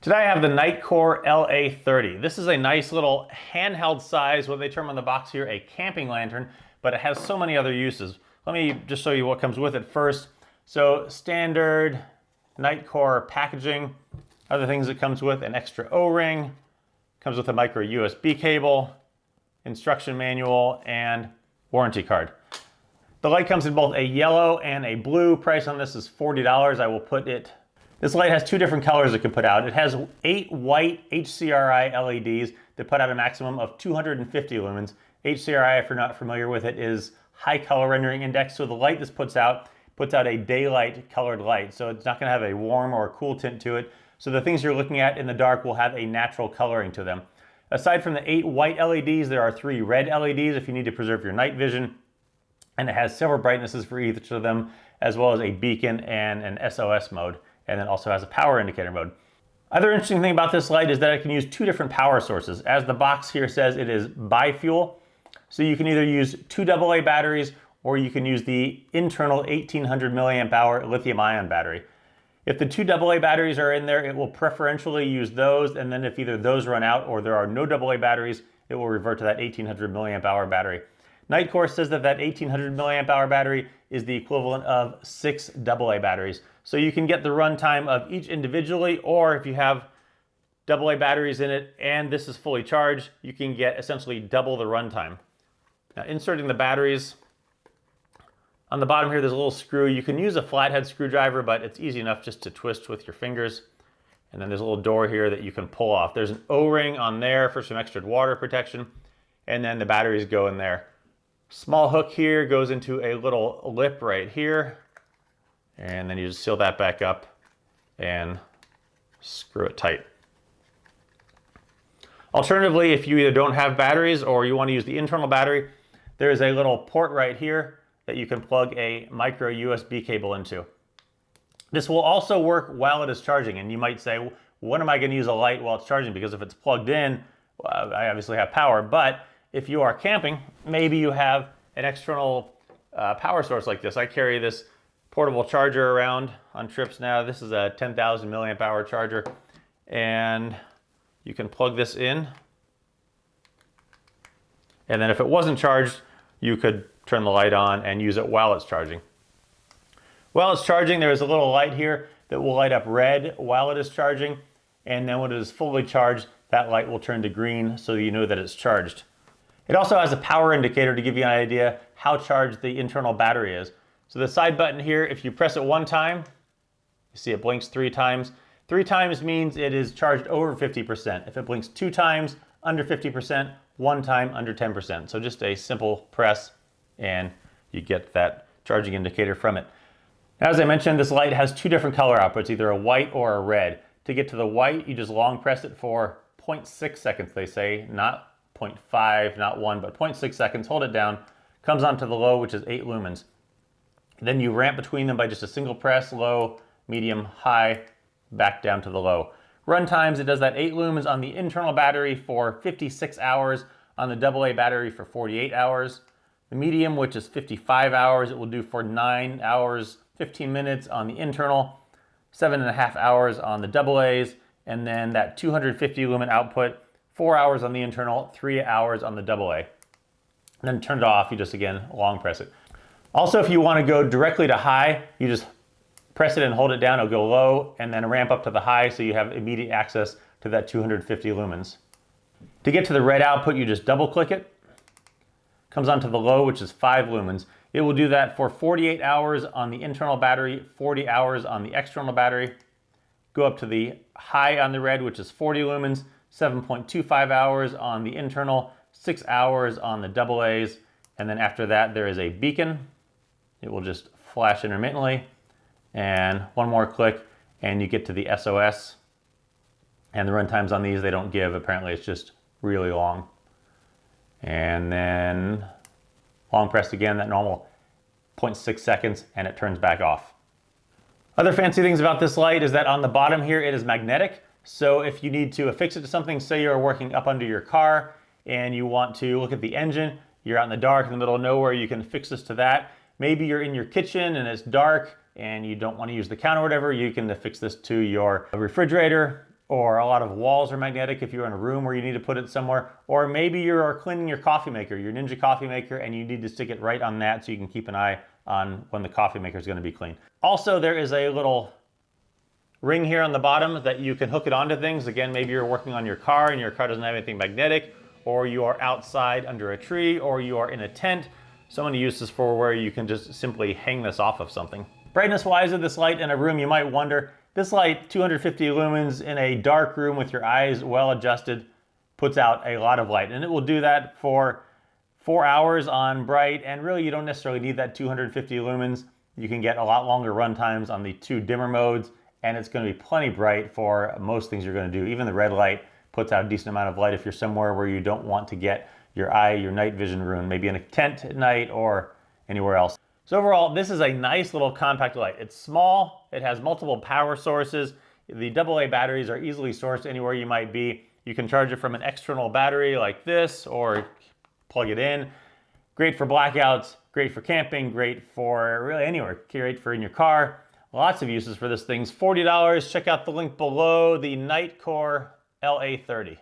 Today I have the Nitecore LA30. This is a nice little handheld size, what they term on the box here, a camping lantern, but it has so many other uses. Let me just show you what comes with it first. So standard Nitecore packaging, other things it comes with, an extra O-ring, comes with a micro USB cable, instruction manual, and warranty card. The light comes in both a yellow and a blue. Price on this is $40. I will put it. This light has two different colors it can put out. It has 8 white HCRI LEDs that put out a maximum of 250 lumens. HCRI, if you're not familiar with it, is high color rendering index. So the light this puts out a daylight colored light. So it's not going to have a warm or a cool tint to it. So the things you're looking at in the dark will have a natural coloring to them. Aside from the 8 white LEDs, there are 3 red LEDs if you need to preserve your night vision. And it has several brightnesses for each of them, as well as a beacon and an SOS mode. And then also has a power indicator mode. Other interesting thing about this light is that it can use 2 different power sources. As the box here says, it is bi-fuel. So you can either use 2 AA batteries or you can use the internal 1800 milliamp hour lithium ion battery. If the 2 AA batteries are in there, it will preferentially use those. And then if either those run out or there are no AA batteries, it will revert to that 1800 milliamp hour battery. Nitecore says that 1800 milliamp hour battery is the equivalent of 6 AA batteries. So you can get the runtime of each individually, or if you have AA batteries in it and this is fully charged, you can get essentially double the runtime. Now inserting the batteries, on the bottom here there's a little screw. You can use a flathead screwdriver, but it's easy enough just to twist with your fingers. And then there's a little door here that you can pull off. There's an O-ring on there for some extra water protection, and then the batteries go in there. Small hook here goes into a little lip right here, and then you just seal that back up and screw it tight. Alternatively, if you either don't have batteries or you want to use the internal battery, there is a little port right here that you can plug a micro USB cable into. This will also work while it is charging, and you might say, when am I going to use a light while it's charging? Because if it's plugged in, well, I obviously have power, but if you are camping, maybe you have an external power source like this. I carry this portable charger around on trips now. This is a 10,000 milliamp hour charger, and you can plug this in. And then if it wasn't charged, you could turn the light on and use it while it's charging. While it's charging, there is a little light here that will light up red while it is charging. And then when it is fully charged, that light will turn to green so you know that it's charged. It also has a power indicator to give you an idea how charged the internal battery is. So the side button here, if you press it 1 time, you see it blinks 3 times. 3 times means it is charged over 50%. If it blinks 2 times, under 50%, 1 time, under 10%. So just a simple press and you get that charging indicator from it. As I mentioned, this light has 2 different color outputs, either a white or a red. To get to the white, you just long press it for 0.6 seconds, they say, not 0.5, not 1, but 0.6 seconds. Hold it down, comes onto the low, which is 8 lumens. Then you ramp between them by just a single press, low, medium, high, back down to the low. Run times, it does that 8 lumens on the internal battery for 56 hours, on the AA battery for 48 hours. The medium, which is 55 hours, it will do for 9 hours, 15 minutes on the internal, 7.5 hours on the AA's, and then that 250 lumen output, 4 hours on the internal, 3 hours on the AA. And then turn it off, you just again long press it. Also, if you want to go directly to high, you just press it and hold it down, it'll go low, and then ramp up to the high so you have immediate access to that 250 lumens. To get to the red output, you just double click it. Comes onto the low, which is 5 lumens. It will do that for 48 hours on the internal battery, 40 hours on the external battery. Go up to the high on the red, which is 40 lumens, 7.25 hours on the internal, 6 hours on the AA's, and then after that there is a beacon. It will just flash intermittently, and 1 more click and you get to the SOS. And the run times on these they don't give, apparently it's just really long. And then long pressed again, that normal 0.6 seconds, and it turns back off. Other fancy things about this light is that on the bottom here it is magnetic. So if you need to affix it to something, say you're working up under your car and you want to look at the engine, you're out in the dark in the middle of nowhere, you can affix this to that. Maybe you're in your kitchen and it's dark and you don't want to use the counter or whatever, you can affix this to your refrigerator or a lot of walls are magnetic if you're in a room where you need to put it somewhere, or maybe you're cleaning your coffee maker, your Ninja coffee maker, and you need to stick it right on that so you can keep an eye on when the coffee maker is going to be clean. Also, there is a little ring here on the bottom that you can hook it onto things. Again, maybe you're working on your car and your car doesn't have anything magnetic, or you are outside under a tree, or you are in a tent. So many uses for where you can just simply hang this off of something. Brightness wise of this light in a room, you might wonder, this light, 250 lumens in a dark room with your eyes well adjusted, puts out a lot of light. And it will do that for 4 hours on bright, and really you don't necessarily need that 250 lumens. You can get a lot longer run times on the 2 dimmer modes, and it's going to be plenty bright for most things you're going to do. Even the red light puts out a decent amount of light if you're somewhere where you don't want to get your night vision ruined, maybe in a tent at night or anywhere else. So overall, this is a nice little compact light. It's small, it has multiple power sources. The AA batteries are easily sourced anywhere you might be. You can charge it from an external battery like this or plug it in. Great for blackouts, great for camping, great for really anywhere, great for in your car. Lots of uses for this thing. $40. Check out the link below, the Nitecore LA30.